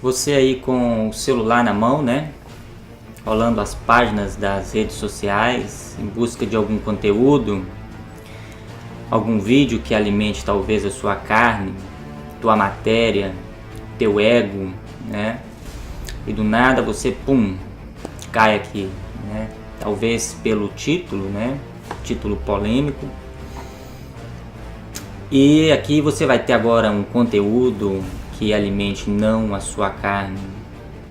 Você aí com o celular na mão, né? Rolando as páginas das redes sociais em busca de algum conteúdo, algum vídeo que alimente talvez a sua carne, tua matéria, teu ego, né? E do nada você, cai aqui, né? Talvez pelo título, né? Título polêmico. E aqui você vai ter agora um conteúdo que alimente não a sua carne,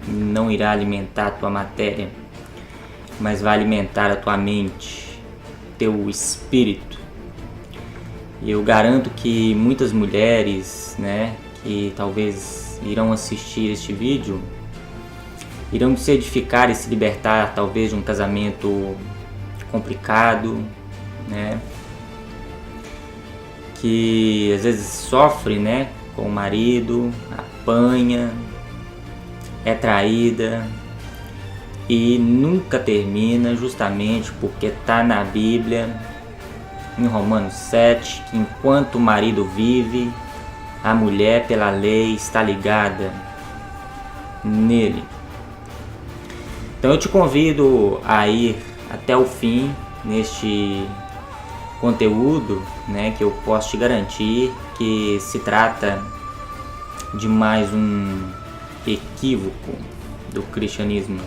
não irá alimentar a tua matéria, mas vai alimentar a tua mente, teu espírito. E eu garanto que muitas mulheres, né, que talvez irão assistir este vídeo, irão se edificar e se libertar talvez de um casamento complicado, né, que às vezes sofre, né, com o marido, apanha, é traída e nunca termina, justamente porque está na Bíblia, em Romanos 7, que enquanto o marido vive, a mulher pela lei está ligada nele. Então eu te convido a ir até o fim neste conteúdo, né, que eu posso te garantir que se trata de mais um equívoco do cristianismo.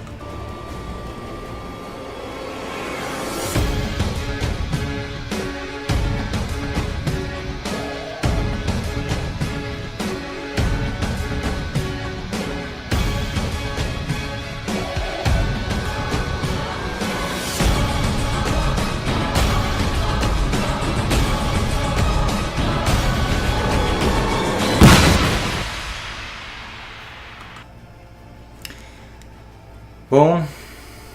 Bom,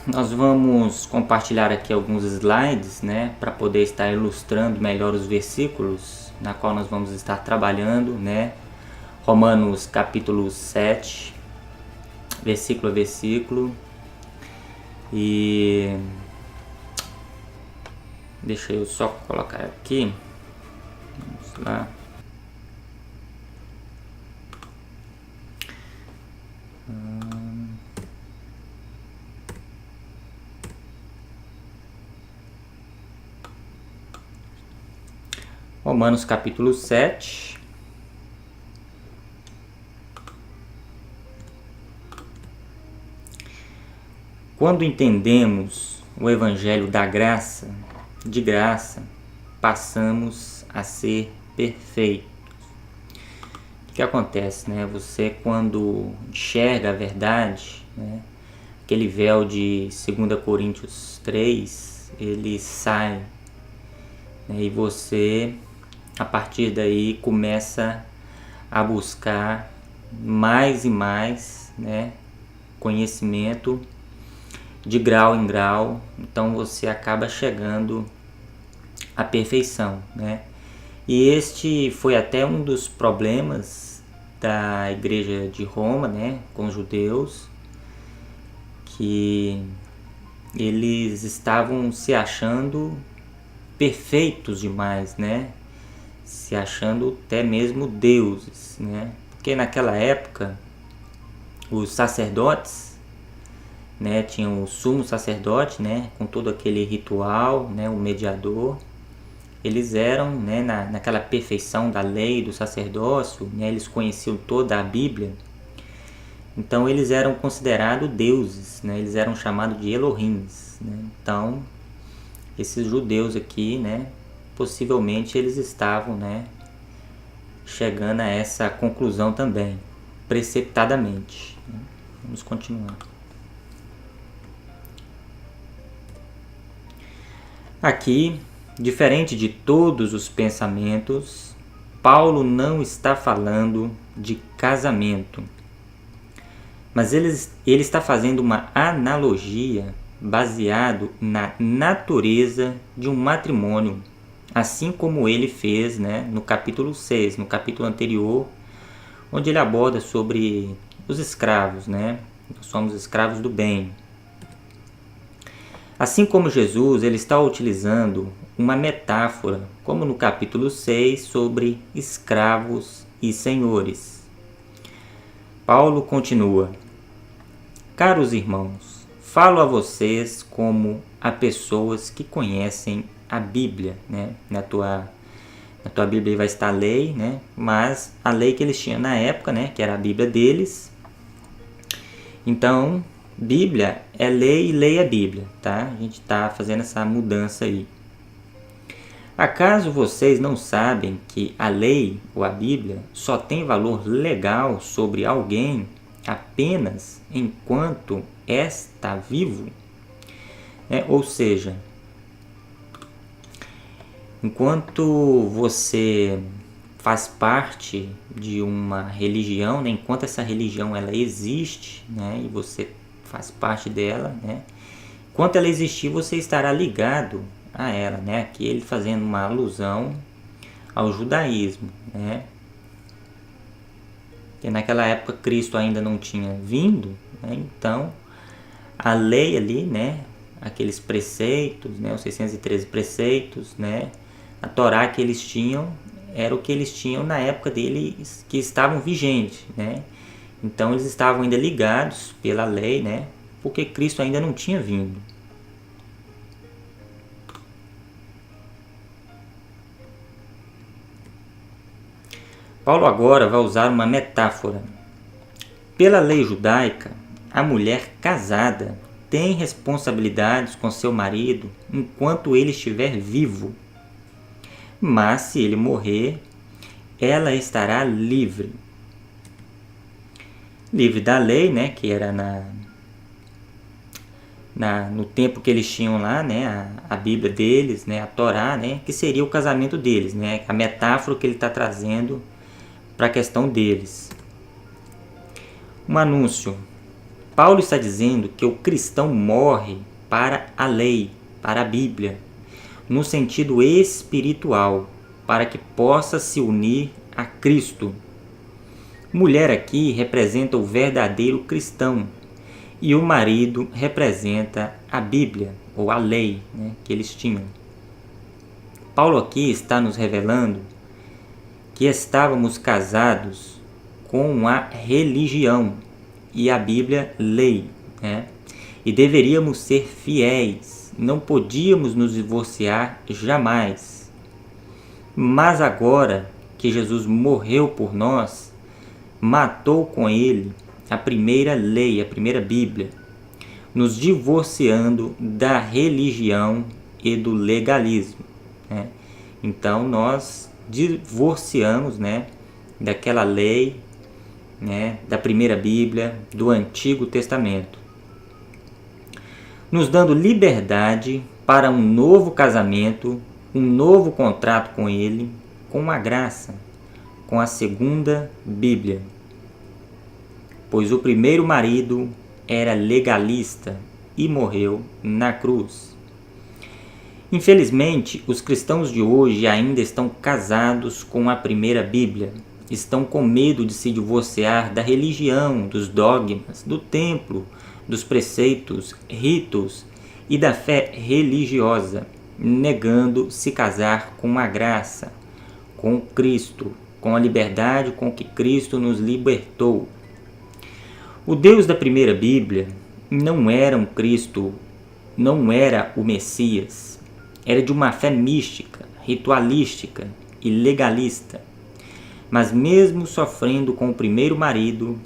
nós vamos compartilhar aqui alguns slides, né, para poder estar ilustrando melhor os versículos na qual nós vamos estar trabalhando, né? Romanos capítulo 7, versículo a versículo. E deixa eu só colocar aqui. Vamos lá. Romanos capítulo 7. Quando entendemos o evangelho da graça, de graça, passamos a ser perfeitos. O que acontece, né? Você quando enxerga a verdade, né? Aquele véu de 2 Coríntios 3, ele sai, né? E você, a partir daí, começa a buscar mais e mais, né, conhecimento de grau em grau. Então você acaba chegando à perfeição, né? E este foi até um dos problemas da igreja de Roma, né, com os judeus, que eles estavam se achando perfeitos demais, né? Se achando até mesmo deuses, né? Porque naquela época os sacerdotes, né, tinham o sumo sacerdote, né, com todo aquele ritual, né, o mediador. Eles eram, né, naquela perfeição da lei do sacerdócio, né, eles conheciam toda a Bíblia. Então eles eram considerados deuses, né, eles eram chamados de Elohims, né? Então esses judeus aqui, né, possivelmente eles estavam, né, chegando a essa conclusão também, precipitadamente. Vamos continuar. Aqui, diferente de todos os pensamentos, Paulo não está falando de casamento, mas ele está fazendo uma analogia baseado na natureza de um matrimônio, assim como ele fez, né, no capítulo 6, no capítulo anterior, onde ele aborda sobre os escravos, né? Nós somos escravos do bem. Assim como Jesus, ele está utilizando uma metáfora, como no capítulo 6, sobre escravos e senhores. Paulo continua: caros irmãos, falo a vocês como a pessoas que conhecem a Bíblia, né? Na tua Bíblia vai estar a lei, né? Mas a lei que eles tinham na época, né? Que era a Bíblia deles. Então, Bíblia é lei e lei é Bíblia, tá? A gente está fazendo essa mudança aí. Acaso vocês não sabem que a lei ou a Bíblia só tem valor legal sobre alguém apenas enquanto está vivo? Ou seja, enquanto você faz parte de uma religião, né, enquanto essa religião ela existe, né, e você faz parte dela, né, enquanto ela existir, você estará ligado a ela, né? Aqui ele fazendo uma alusão ao judaísmo, né? Que naquela época Cristo ainda não tinha vindo, né? Então a lei ali, né? Aqueles preceitos, né? Os 613 preceitos, né? A Torá que eles tinham era o que eles tinham na época deles, que estavam vigentes, né? Então eles estavam ainda ligados pela lei, né? Porque Cristo ainda não tinha vindo. Paulo agora vai usar uma metáfora. Pela lei judaica, a mulher casada tem responsabilidades com seu marido enquanto ele estiver vivo. Mas se ele morrer, ela estará livre. Livre da lei, né, que era no tempo que eles tinham lá, né, a Bíblia deles, né, a Torá, né, que seria o casamento deles, né, a metáfora que ele está trazendo para a questão deles. Um anúncio. Paulo está dizendo que o cristão morre para a lei, para a Bíblia, no sentido espiritual, para que possa se unir a Cristo. Mulher aqui representa o verdadeiro cristão e o marido representa a Bíblia, ou a lei, né, que eles tinham. Paulo aqui está nos revelando que estávamos casados com a religião e a Bíblia lei, né? E deveríamos ser fiéis, não podíamos nos divorciar jamais. Mas agora que Jesus morreu por nós, matou com ele a primeira lei, a primeira Bíblia, nos divorciando da religião e do legalismo, né? Então nós divorciamos, né, daquela lei, né, da primeira Bíblia, do Antigo Testamento, nos dando liberdade para um novo casamento, um novo contrato com Ele, com a graça, com a segunda Bíblia. Pois o primeiro marido era legalista e morreu na cruz. Infelizmente, os cristãos de hoje ainda estão casados com a primeira Bíblia. Estão com medo de se divorciar da religião, dos dogmas, do templo, dos preceitos, ritos e da fé religiosa, negando se casar com a graça, com Cristo, com a liberdade com que Cristo nos libertou. O Deus da primeira Bíblia não era um Cristo, não era o Messias. Era de uma fé mística, ritualística e legalista. Mas mesmo sofrendo com o primeiro marido,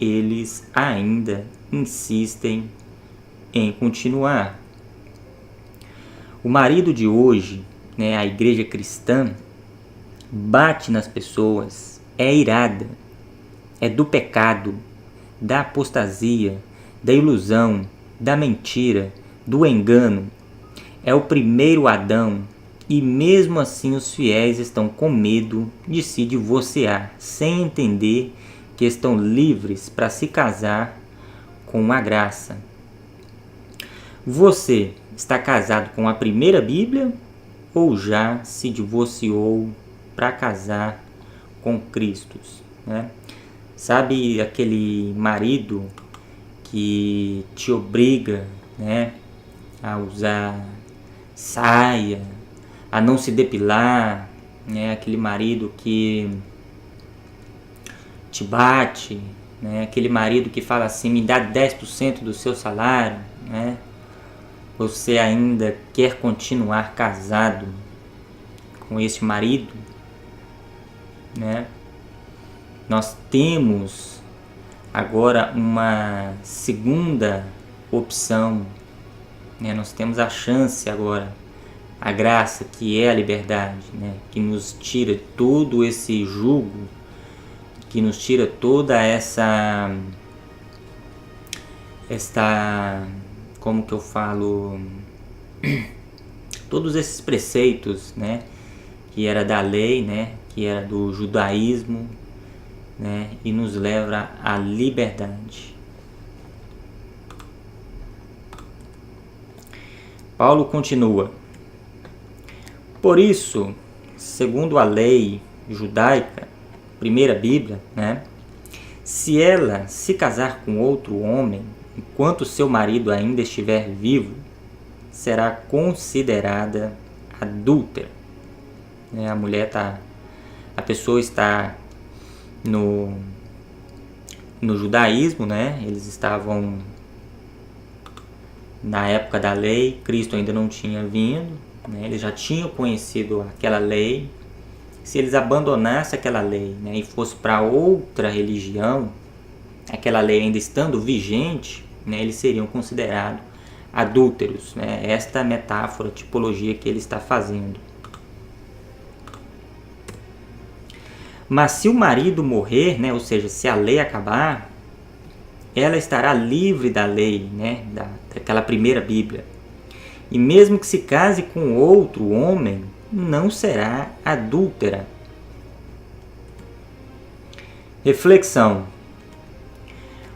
eles ainda insistem em continuar. O marido de hoje, né, a igreja cristã, bate nas pessoas, é irada, é do pecado, da apostasia, da ilusão, da mentira, do engano. É o primeiro Adão, e mesmo assim os fiéis estão com medo de se divorciar, sem entender que estão livres para se casar com a graça. Você está casado com a primeira Bíblia ou já se divorciou para casar com Cristo, né? Sabe aquele marido que te obriga, né, a usar saia, a não se depilar, né? Aquele marido que te bate, né? Aquele marido que fala assim, me dá 10% do seu salário, né? Você ainda quer continuar casado com esse marido, né? Nós temos agora uma segunda opção, né? Nós temos a chance agora, a graça que é a liberdade, né? Que nos tira todo esse jugo, que nos tira toda esta, como que eu falo, todos esses preceitos, né? Que era da lei, né? Que era do judaísmo, né? E nos leva à liberdade. Paulo continua: por isso, segundo a lei judaica, primeira Bíblia, né? Se ela se casar com outro homem, enquanto seu marido ainda estiver vivo, será considerada adúltera. A pessoa está no judaísmo, né? Eles estavam na época da lei, Cristo ainda não tinha vindo, né? Eles já tinham conhecido aquela lei. Se eles abandonassem aquela lei, né, e fossem para outra religião, aquela lei ainda estando vigente, né, eles seriam considerados adúlteros, né? Esta metáfora, tipologia que ele está fazendo. Mas se o marido morrer, né, ou seja, se a lei acabar, ela estará livre da lei, né, daquela primeira Bíblia. E mesmo que se case com outro homem, não será adúltera. Reflexão.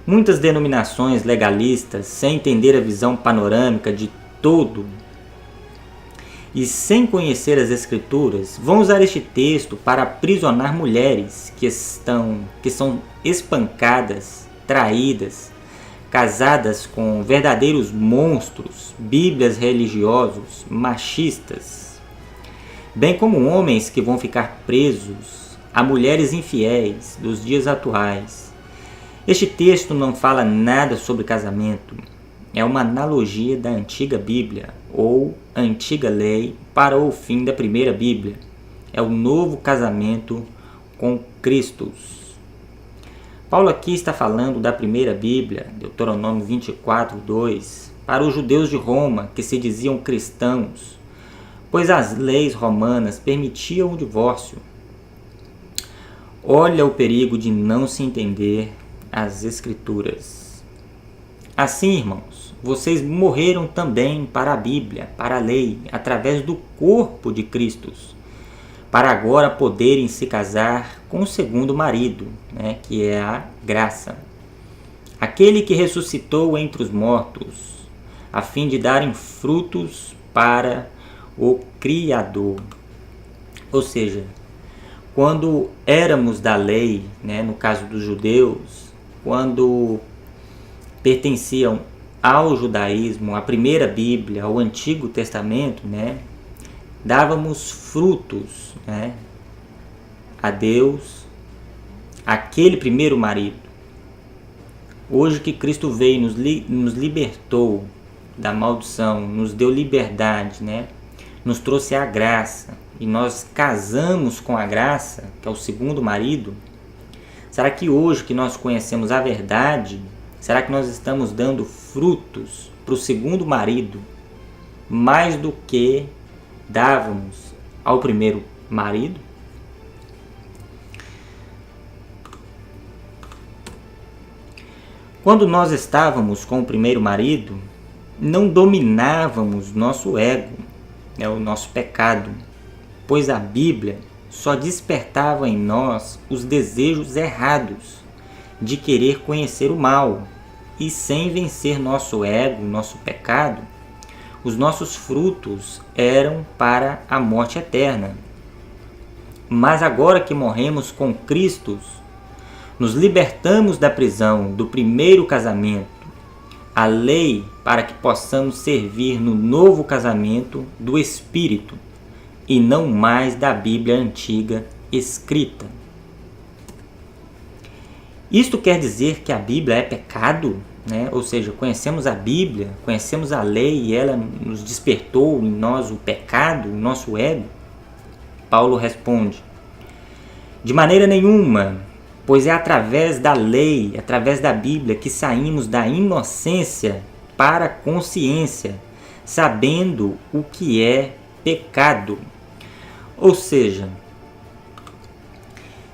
Muitas denominações legalistas, sem entender a visão panorâmica de todo e sem conhecer as Escrituras, vão usar este texto para aprisionar mulheres que são espancadas, traídas, casadas com verdadeiros monstros, bíblias religiosos, machistas, bem como homens que vão ficar presos a mulheres infiéis dos dias atuais. Este texto não fala nada sobre casamento. É uma analogia da antiga Bíblia, ou antiga lei, para o fim da primeira Bíblia. É o novo casamento com Cristo. Paulo aqui está falando da primeira Bíblia, Deuteronômio 24:2, para os judeus de Roma que se diziam cristãos, pois as leis romanas permitiam o divórcio. Olha o perigo de não se entender as Escrituras. Assim, irmãos, vocês morreram também para a Bíblia, para a lei, através do corpo de Cristo, para agora poderem se casar com o segundo marido, né, que é a graça. Aquele que ressuscitou entre os mortos, a fim de darem frutos para o Criador. Ou seja, quando éramos da lei, né, no caso dos judeus, quando pertenciam ao judaísmo, à primeira Bíblia, ao Antigo Testamento, né, dávamos frutos, né, a Deus, aquele primeiro marido. Hoje que Cristo veio e nos libertou da maldição, nos deu liberdade, né, nos trouxe a graça, e nós casamos com a graça, que é o segundo marido, será que hoje que nós conhecemos a verdade, será que nós estamos dando frutos para o segundo marido mais do que dávamos ao primeiro marido? Quando nós estávamos com o primeiro marido, não dominávamos nosso ego, né, o nosso pecado, pois a Bíblia só despertava em nós os desejos errados de querer conhecer o mal, e sem vencer nosso ego, nosso pecado, os nossos frutos eram para a morte eterna. Mas agora que morremos com Cristo, nos libertamos da prisão do primeiro casamento, a lei, para que possamos servir no novo casamento do Espírito, e não mais da Bíblia antiga escrita. Isto quer dizer que a Bíblia é pecado? Né? Ou seja, conhecemos a Bíblia, conhecemos a lei e ela nos despertou em nós o pecado, o nosso ego? Paulo responde: de maneira nenhuma, pois é através da lei, através da Bíblia, que saímos da inocência para a consciência, sabendo o que é pecado. Ou seja,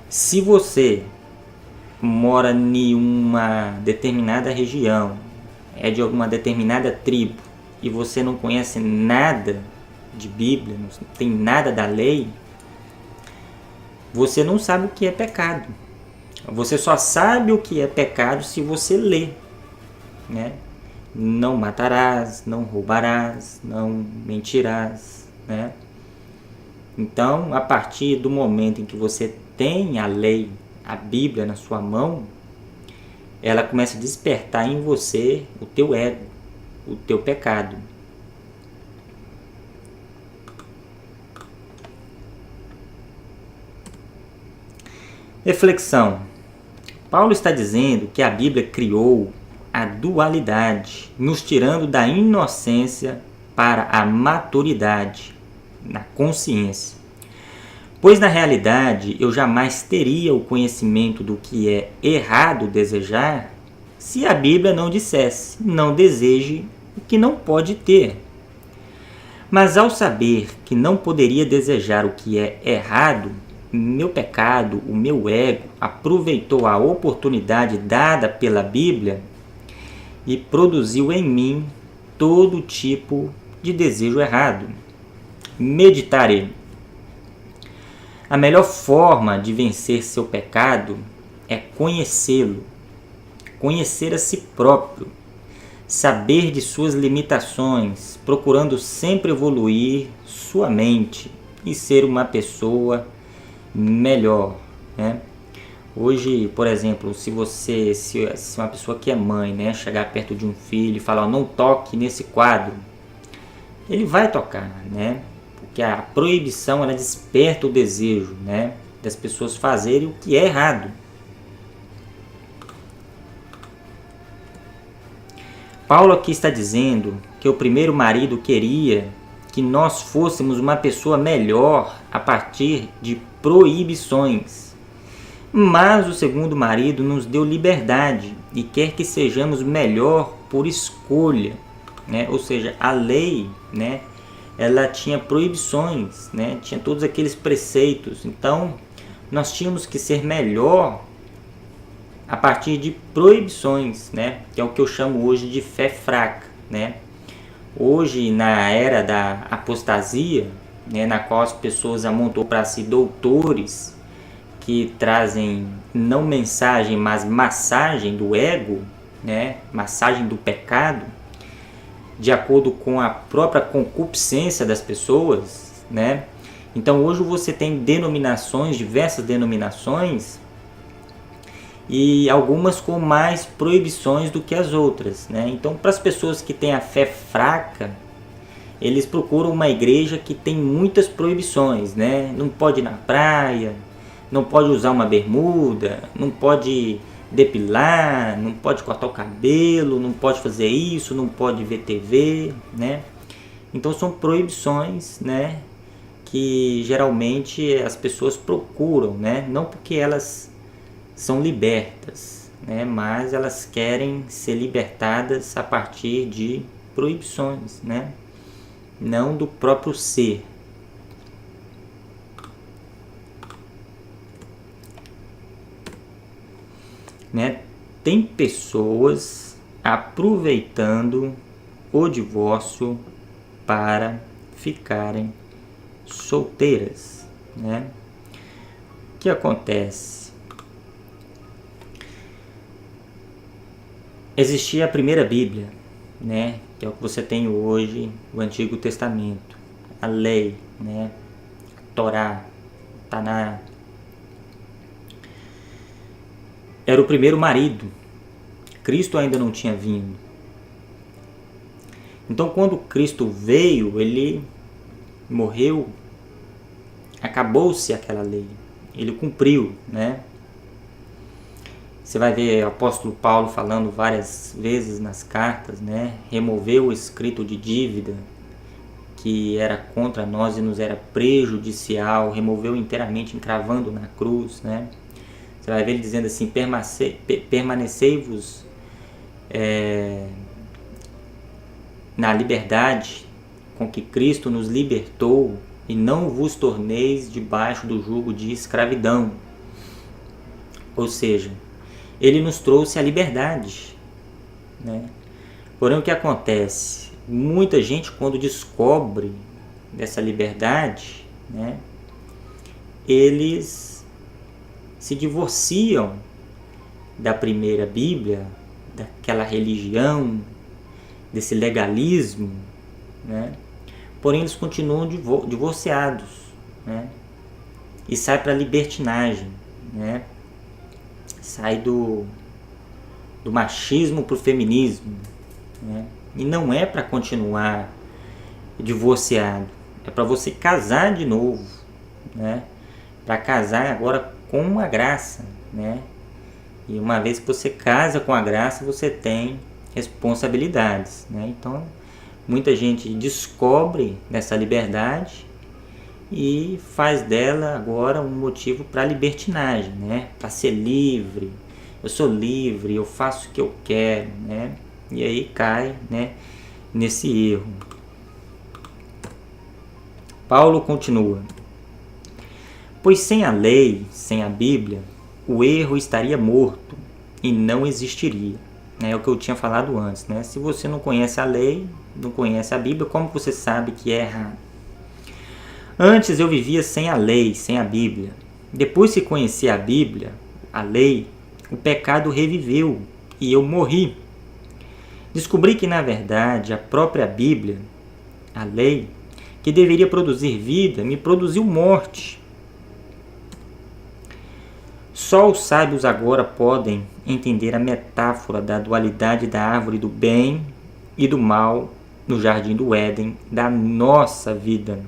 se você mora em uma determinada região, é de alguma determinada tribo, e você não conhece nada de Bíblia, não tem nada da lei, você não sabe o que é pecado. Você só sabe o que é pecado se você lê, né? Não matarás, não roubarás, não mentirás, né? Então, a partir do momento em que você tem a lei, a Bíblia na sua mão, ela começa a despertar em você o teu ego, o teu pecado. Reflexão. Paulo está dizendo que a Bíblia criou a dualidade, nos tirando da inocência para a maturidade, na consciência. Pois na realidade eu jamais teria o conhecimento do que é errado desejar se a Bíblia não dissesse: não deseje o que não pode ter. Mas ao saber que não poderia desejar o que é errado, meu pecado, o meu ego, aproveitou a oportunidade dada pela Bíblia e produziu em mim todo tipo de desejo errado. Meditarei. A melhor forma de vencer seu pecado é conhecê-lo, conhecer a si próprio, saber de suas limitações, procurando sempre evoluir sua mente e ser uma pessoa melhor, né? Hoje, por exemplo, se uma pessoa que é mãe, né, chegar perto de um filho e falar: não toque nesse quadro, ele vai tocar, né? Porque a proibição, ela desperta o desejo, né, das pessoas fazerem o que é errado. Paulo aqui está dizendo que o primeiro marido queria que nós fôssemos uma pessoa melhor a partir de proibições. Mas o segundo marido nos deu liberdade e quer que sejamos melhor por escolha, né? Ou seja, a lei, né, ela tinha proibições, né? Tinha todos aqueles preceitos. Então, nós tínhamos que ser melhor a partir de proibições, né? Que é o que eu chamo hoje de fé fraca, né? Hoje, na era da apostasia, né, na qual as pessoas amontou para si doutores que trazem não mensagem, mas massagem do ego, né, massagem do pecado, de acordo com a própria concupiscência das pessoas, né? Então hoje você tem denominações, diversas denominações, e algumas com mais proibições do que as outras, né? Então, para as pessoas que têm a fé fraca, eles procuram uma igreja que tem muitas proibições, né? Não pode ir na praia, não pode usar uma bermuda, não pode depilar, não pode cortar o cabelo, não pode fazer isso, não pode ver TV, né? Então são proibições, né, que geralmente as pessoas procuram, né? Não porque elas são libertas, né? Mas elas querem ser libertadas a partir de proibições, né? Não do próprio ser. Né? Tem pessoas aproveitando o divórcio para ficarem solteiras, né? O que acontece? Existia a primeira Bíblia, né? Que é o que você tem hoje, o Antigo Testamento, a lei, né? A Torá, Taná. Era o primeiro marido. Cristo ainda não tinha vindo. Então, quando Cristo veio, ele morreu, acabou-se aquela lei. Ele cumpriu, né? Você vai ver o apóstolo Paulo falando várias vezes nas cartas, né? Removeu o escrito de dívida que era contra nós e nos era prejudicial, removeu inteiramente, encravando na cruz, né? Você vai ver ele dizendo assim: permanecei-vos na liberdade com que Cristo nos libertou e não vos torneis debaixo do jugo de escravidão. Ou seja, ele nos trouxe a liberdade, né? Porém, o que acontece? Muita gente, quando descobre dessa liberdade, né, eles se divorciam da primeira Bíblia, daquela religião, desse legalismo, né? Porém, eles continuam divorciados, né? E sai para a libertinagem, né? Sai do machismo para o feminismo, né? E não é para continuar divorciado, é para você casar de novo, né? Para casar agora com a graça, né? E uma vez que você casa com a graça, você tem responsabilidades, né? Então, muita gente descobre dessa liberdade e faz dela agora um motivo para libertinagem, né? Para ser livre. Eu sou livre, eu faço o que eu quero, né? E aí cai, né, nesse erro. Paulo continua: pois sem a lei, sem a Bíblia, o erro estaria morto e não existiria. É o que eu tinha falado antes, né? Se você não conhece a lei, não conhece a Bíblia, como você sabe que é errado? Antes eu vivia sem a lei, sem a Bíblia. Depois que conheci a Bíblia, a lei, o pecado reviveu e eu morri. Descobri que, na verdade, a própria Bíblia, a lei, que deveria produzir vida, me produziu morte. Só os sábios agora podem entender a metáfora da dualidade da árvore do bem e do mal no jardim do Éden da nossa vida.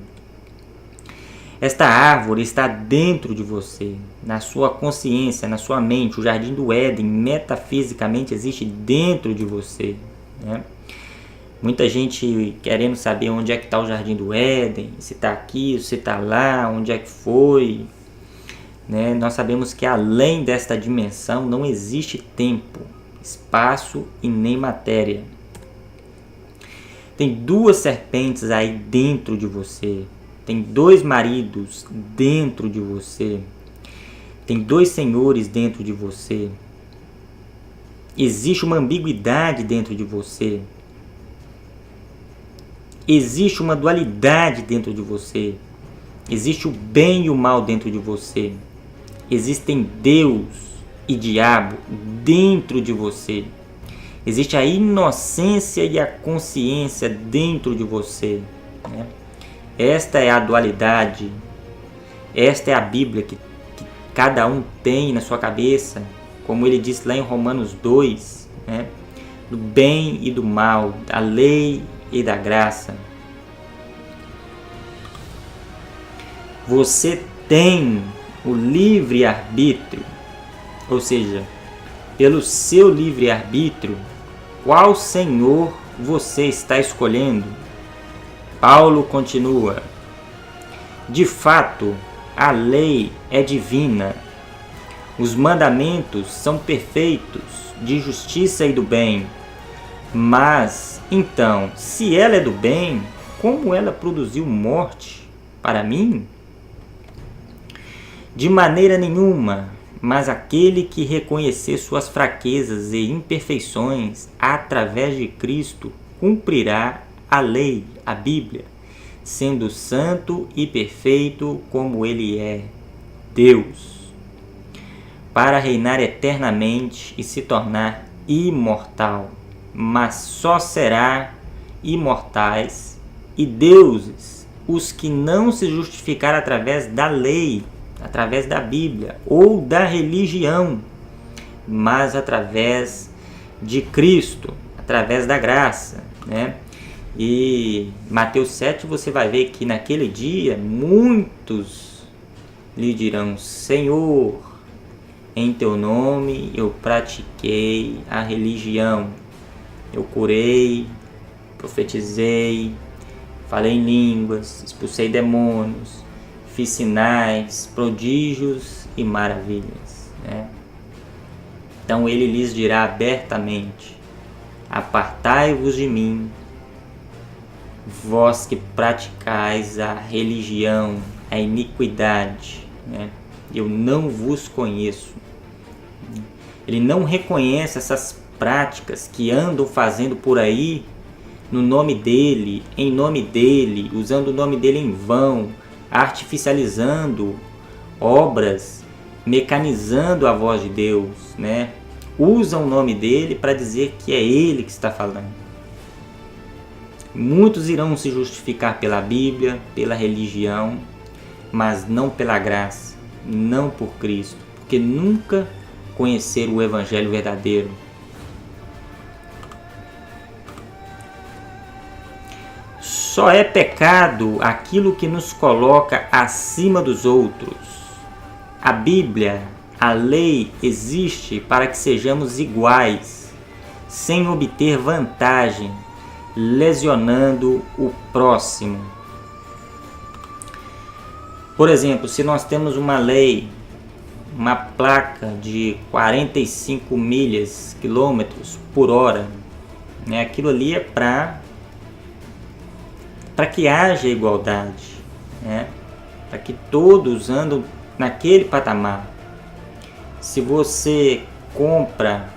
Esta árvore está dentro de você, na sua consciência, na sua mente. O jardim do Éden, metafisicamente, existe dentro de você, né? Muita gente querendo saber onde é que está o jardim do Éden, se está aqui, se está lá, onde é que foi, né? Nós sabemos que além desta dimensão não existe tempo, espaço e nem matéria. Tem duas serpentes aí dentro de você. Tem dois maridos dentro de você. Tem dois senhores dentro de você. Existe uma ambiguidade dentro de você. Existe uma dualidade dentro de você. Existe o bem e o mal dentro de você. Existem Deus e diabo dentro de você. Existe a inocência e a consciência dentro de você, né? Esta é a dualidade. Esta é a Bíblia que cada um tem na sua cabeça, como ele diz lá em Romanos 2, né? Do bem e do mal, da lei e da graça. Você tem o livre-arbítrio, ou seja, pelo seu livre-arbítrio, qual Senhor você está escolhendo? Paulo continua: de fato, a lei é divina, os mandamentos são perfeitos, de justiça e do bem. Mas, então, se ela é do bem, como ela produziu morte para mim? De maneira nenhuma, mas aquele que reconhecer suas fraquezas e imperfeições através de Cristo cumprirá a lei, a Bíblia, sendo santo e perfeito como ele é, Deus, para reinar eternamente e se tornar imortal. Mas só será imortais e deuses os que não se justificaram através da lei, através da Bíblia ou da religião, mas através de Cristo, através da graça, né? E Mateus 7 você vai ver que naquele dia muitos lhe dirão: Senhor, em teu nome eu pratiquei a religião. Eu curei, profetizei, falei em línguas, expulsei demônios, fiz sinais, prodígios e maravilhas, né? Então ele lhes dirá abertamente: apartai-vos de mim, vós que praticais a religião, a iniquidade, né? Eu não vos conheço. Ele não reconhece essas práticas que andam fazendo por aí no nome dele, em nome dele, usando o nome dele em vão, artificializando obras, mecanizando a voz de Deus, né? Usam o nome dele para dizer que é ele que está falando. Muitos irão se justificar pela Bíblia, pela religião, mas não pela graça, não por Cristo, porque nunca conheceram o Evangelho verdadeiro. Só é pecado aquilo que nos coloca acima dos outros. A Bíblia, a lei, existe para que sejamos iguais, sem obter vantagem, lesionando o próximo. Por exemplo, se nós temos uma lei, uma placa de 45 milhas, quilômetros por hora, né? Aquilo ali é para que haja igualdade, né? Para que todos andem naquele patamar. Se você compra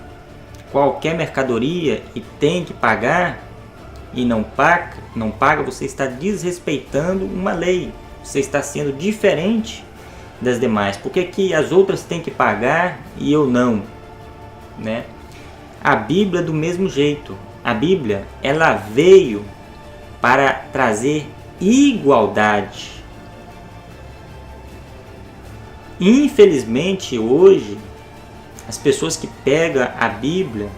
qualquer mercadoria e tem que pagar e não paga, você está desrespeitando uma lei. Você está sendo diferente das demais. Por que as outras têm que pagar e eu não, né? A Bíblia do mesmo jeito. A Bíblia, ela veio para trazer igualdade. Infelizmente, hoje, as pessoas que pegam a Bíblia,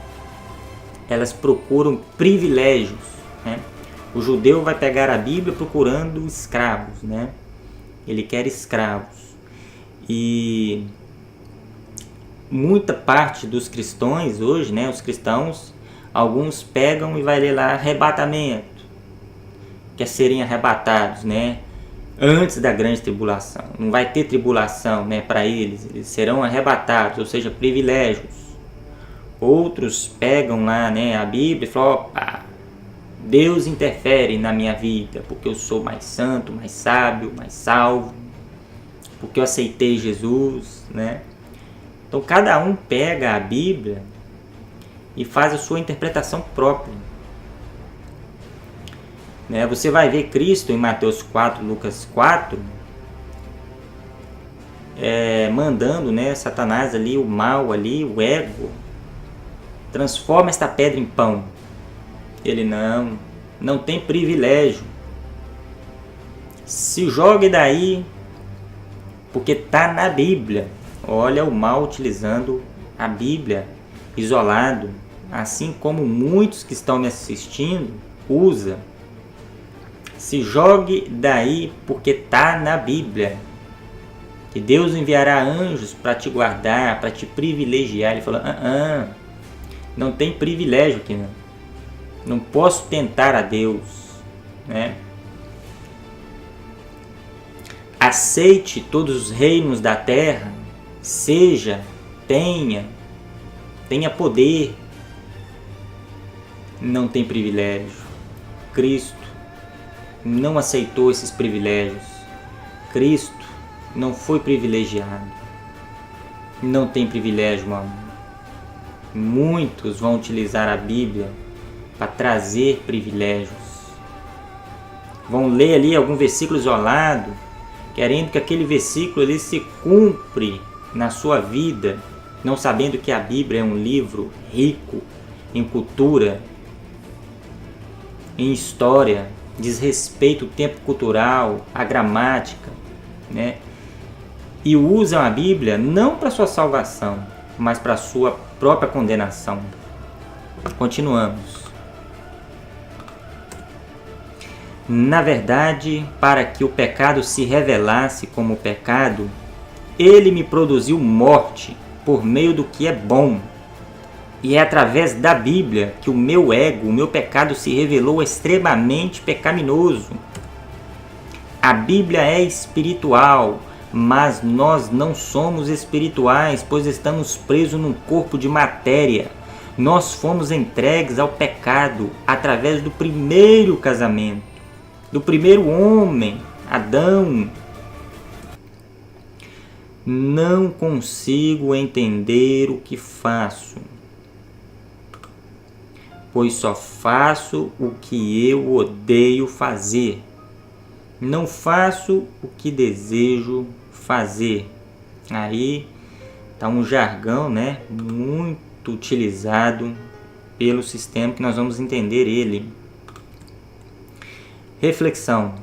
elas procuram privilégios, né? O judeu vai pegar a Bíblia procurando escravos, né? Ele quer escravos. E muita parte dos cristãos hoje, né? Os cristãos, alguns pegam e vai ler lá arrebatamento, quer serem arrebatados, né? Antes da grande tribulação. Não vai ter tribulação, né, para eles. Eles serão arrebatados, ou seja, privilégios. Outros pegam lá, né, a Bíblia e falam: opa, Deus interfere na minha vida porque eu sou mais santo, mais sábio, mais salvo, porque eu aceitei Jesus, né? Então cada um pega a Bíblia e faz a sua interpretação própria, né? Você vai ver Cristo em Mateus 4, Lucas 4, mandando, né, Satanás ali, o mal ali, o ego, transforma esta pedra em pão. Ele não tem privilégio. Se jogue daí, porque está na Bíblia. Olha o mal utilizando a Bíblia, isolado, assim como muitos que estão me assistindo usa. Se jogue daí, porque está na Bíblia. Que Deus enviará anjos para te guardar, para te privilegiar. Ele falou: não tem privilégio aqui, não. Não posso tentar a Deus, né? Aceite todos os reinos da terra, tenha poder. Não tem privilégio. Cristo não aceitou esses privilégios. Cristo não foi privilegiado. Não tem privilégio, meu amor. Muitos vão utilizar a Bíblia para trazer privilégios. Vão ler ali algum versículo isolado, querendo que aquele versículo ele se cumpre na sua vida, não sabendo que a Bíblia é um livro rico em cultura, em história, diz respeito ao tempo cultural, à gramática, né? E usam a Bíblia não para sua salvação, mas para sua própria condenação. Continuamos. Na verdade, para que o pecado se revelasse como pecado, ele me produziu morte, por meio do que é bom. E é através da Bíblia que o meu ego, o meu pecado se revelou extremamente pecaminoso. A Bíblia é espiritual, mas nós não somos espirituais, pois estamos presos num corpo de matéria. Nós fomos entregues ao pecado através do primeiro casamento, do primeiro homem, Adão. Não consigo entender o que faço, pois só faço o que eu odeio fazer. Não faço o que desejo fazer. Aí está um jargão, né, muito utilizado pelo sistema que nós vamos entender ele. Reflexão.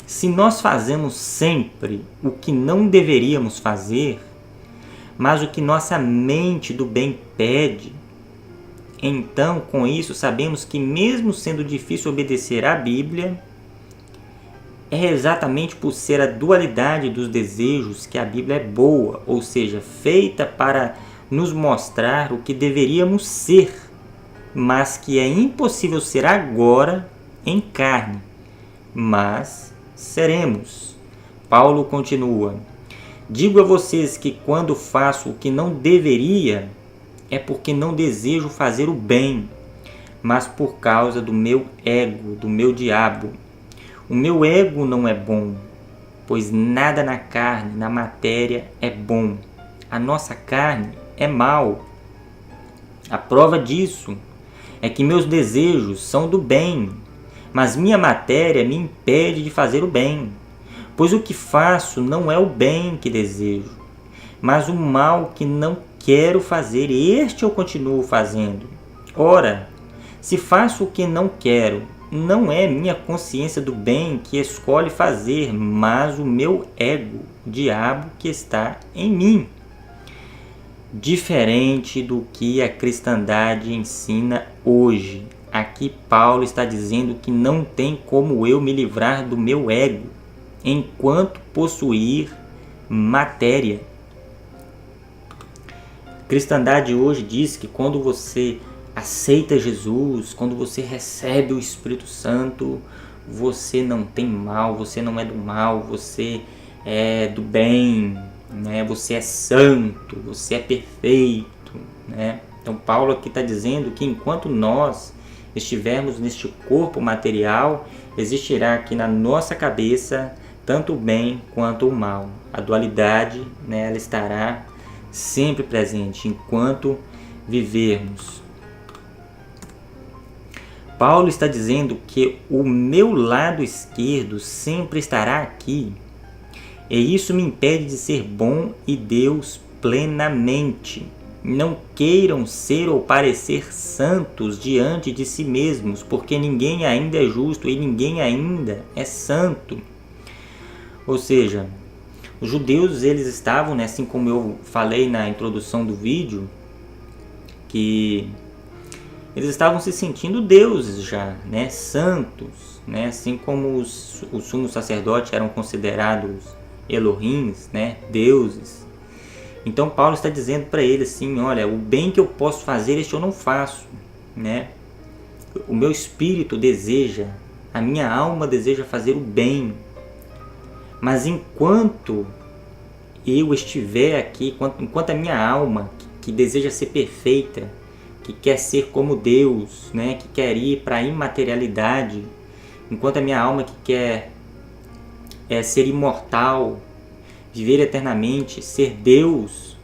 Se nós fazemos sempre o que não deveríamos fazer, mas o que nossa mente do bem pede, então com isso sabemos que mesmo sendo difícil obedecer à Bíblia, é exatamente por ser a dualidade dos desejos que a Bíblia é boa, ou seja, feita para nos mostrar o que deveríamos ser, mas que é impossível ser agora em carne, mas seremos. Paulo continua: digo a vocês que quando faço o que não deveria, é porque não desejo fazer o bem, mas por causa do meu ego, do meu diabo. O meu ego não é bom, pois nada na carne, na matéria, é bom. A nossa carne é mal. A prova disso é que meus desejos são do bem, mas minha matéria me impede de fazer o bem. Pois o que faço não é o bem que desejo, mas o mal que não quero fazer, este eu continuo fazendo. Ora, se faço o que não quero, não é minha consciência do bem que escolhe fazer, mas o meu ego, o diabo que está em mim. Diferente do que a cristandade ensina hoje. Aqui Paulo está dizendo que não tem como eu me livrar do meu ego, enquanto possuir matéria. A cristandade hoje diz que quando você aceita Jesus, quando você recebe o Espírito Santo, você não tem mal, você não é do mal, você é do bem, né? Você é santo, você é perfeito, né? Então Paulo aqui está dizendo que enquanto nós estivermos neste corpo material, existirá aqui na nossa cabeça tanto o bem quanto o mal. A dualidade, né, ela estará sempre presente enquanto vivermos. Paulo está dizendo que o meu lado esquerdo sempre estará aqui, e isso me impede de ser bom e Deus plenamente. Não queiram ser ou parecer santos diante de si mesmos, porque ninguém ainda é justo e ninguém ainda é santo. Ou seja, os judeus, eles estavam, né, assim como eu falei na introdução do vídeo, que eles estavam se sentindo deuses já, né, santos, né, assim como os sumos sacerdotes eram considerados Elohims, né, deuses. Então Paulo está dizendo para ele assim: olha, o bem que eu posso fazer, este eu não faço, né? O meu espírito deseja, a minha alma deseja fazer o bem, mas enquanto eu estiver aqui, enquanto a minha alma, que deseja ser perfeita, que quer ser como Deus, né, que quer ir para a imaterialidade, enquanto a minha alma que quer ser imortal, viver eternamente, ser Deus,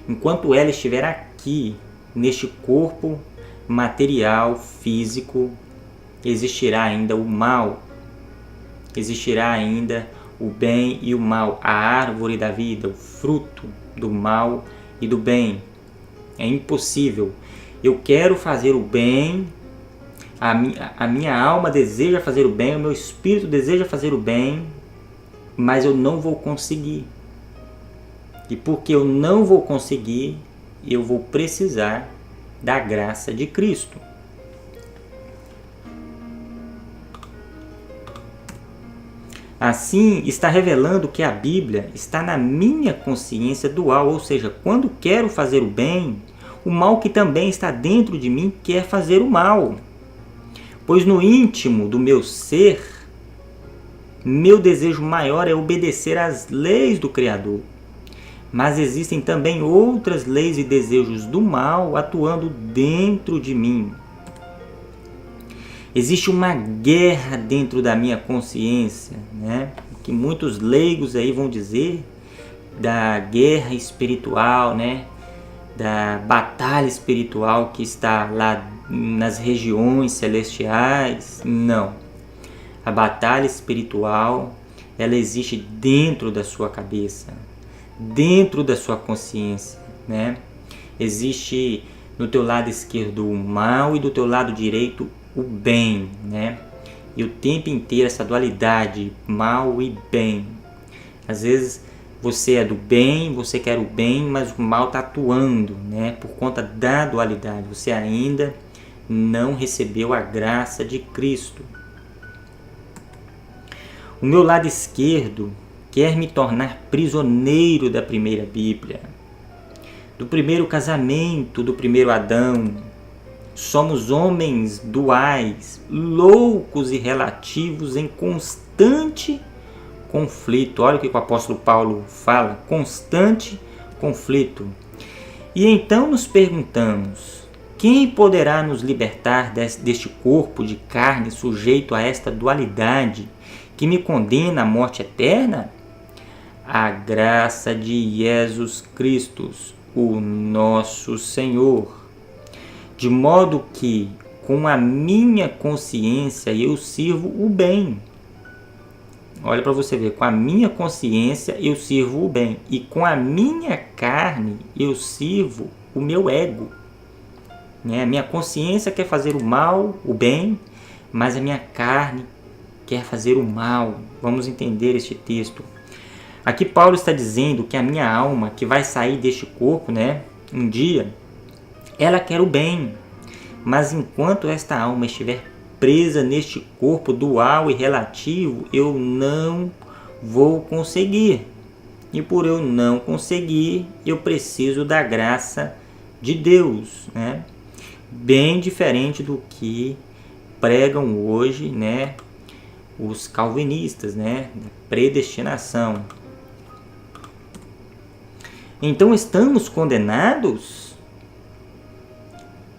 enquanto ela estiver aqui, neste corpo material, físico, existirá ainda o mal, existirá ainda o bem e o mal, a árvore da vida, o fruto do mal e do bem. É impossível. Eu quero fazer o bem, a minha alma deseja fazer o bem, o meu espírito deseja fazer o bem, mas eu não vou conseguir. E porque eu não vou conseguir, eu vou precisar da graça de Cristo. Assim, está revelando que a Bíblia está na minha consciência dual, ou seja, quando quero fazer o bem, o mal que também está dentro de mim quer fazer o mal. Pois no íntimo do meu ser, meu desejo maior é obedecer às leis do Criador. Mas existem também outras leis e desejos do mal atuando dentro de mim. Existe uma guerra dentro da minha consciência, né? Que muitos leigos aí vão dizer da guerra espiritual, né? Da batalha espiritual que está lá nas regiões celestiais. Não. A batalha espiritual, ela existe dentro da sua cabeça, dentro da sua consciência, né? Existe no teu lado esquerdo o mal e do teu lado direito o bem, né? E o tempo inteiro essa dualidade, mal e bem. Às vezes você é do bem, você quer o bem, mas o mal está atuando, né? Por conta da dualidade. Você ainda não recebeu a graça de Cristo. O meu lado esquerdo quer me tornar prisioneiro da primeira Bíblia, do primeiro casamento, do primeiro Adão. Somos homens duais, loucos e relativos em constante conflito. Olha o que o apóstolo Paulo fala, constante conflito. E então nos perguntamos, quem poderá nos libertar deste corpo de carne sujeito a esta dualidade que me condena à morte eterna? A graça de Jesus Cristo, o nosso Senhor. De modo que, com a minha consciência, eu sirvo o bem. Olha para você ver, com a minha consciência eu sirvo o bem. E com a minha carne eu sirvo o meu ego. A minha consciência quer fazer o mal, o bem, mas a minha carne quer fazer o mal. Vamos entender este texto. Aqui Paulo está dizendo que a minha alma, que vai sair deste corpo, né, um dia, ela quer o bem, mas enquanto esta alma estiver presa neste corpo dual e relativo, eu não vou conseguir. E por eu não conseguir, eu preciso da graça de Deus, né? Bem diferente do que pregam hoje, né, os calvinistas, né, da predestinação. Então estamos condenados?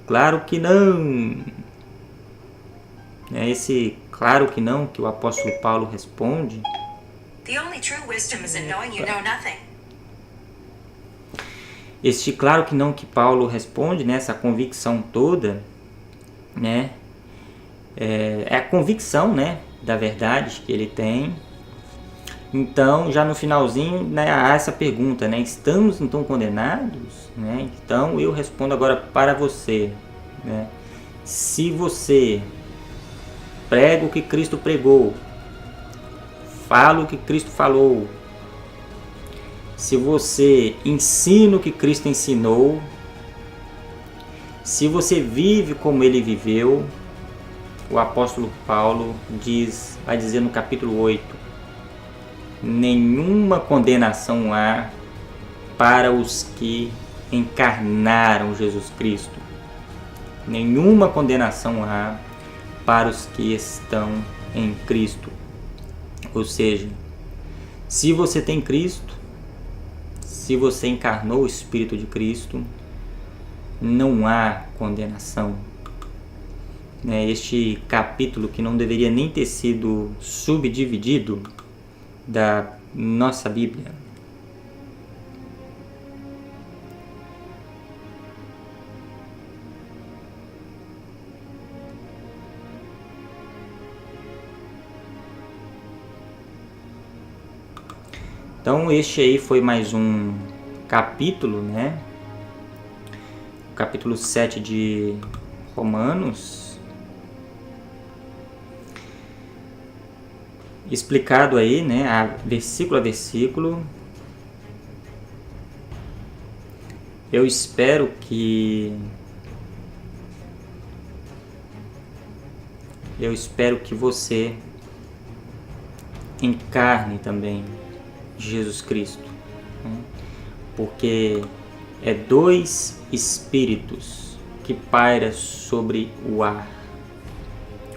Claro que não. É esse claro que não que o apóstolo Paulo responde. The only true wisdom is in knowing you know nothing. Este claro que não que Paulo responde, né, essa convicção toda, né, é a convicção, né, da verdade que ele tem. Então, já no finalzinho, né, há essa pergunta, né, estamos então condenados? Né? Então, eu respondo agora para você, né, se você prega o que Cristo pregou, fala o que Cristo falou, se você ensina o que Cristo ensinou, se você vive como ele viveu, o apóstolo Paulo vai dizer no capítulo 8, nenhuma condenação há para os que encarnaram Jesus Cristo. Nenhuma condenação há para os que estão em Cristo. Ou seja, se você tem Cristo, se você encarnou o Espírito de Cristo, não há condenação. Este capítulo que não deveria nem ter sido subdividido da nossa Bíblia. Então este aí foi mais um capítulo, né? Capítulo 7 de Romanos. Explicado aí, né, versículo a versículo. Eu espero que você em carne também, Jesus Cristo, né? Porque é dois espíritos que paira sobre o ar,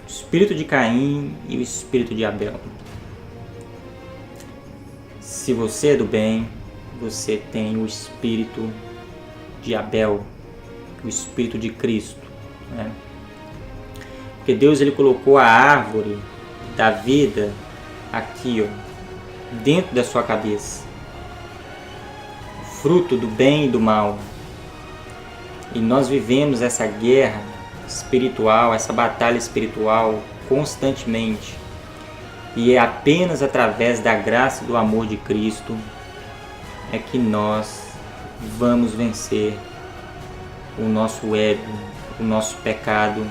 o espírito de Caim e o espírito de Abel. Se você é do bem, você tem o espírito de Abel, o espírito de Cristo, né? Porque Deus ele colocou a árvore da vida aqui, ó, dentro da sua cabeça, o fruto do bem e do mal. E nós vivemos essa guerra espiritual, essa batalha espiritual constantemente. E é apenas através da graça e do amor de Cristo é que nós vamos vencer o nosso ego, o nosso pecado,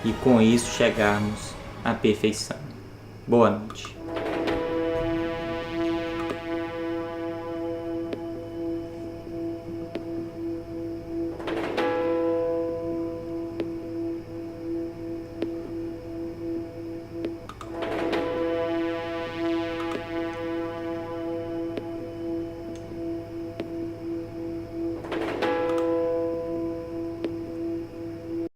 e com isso chegarmos à perfeição. Boa noite.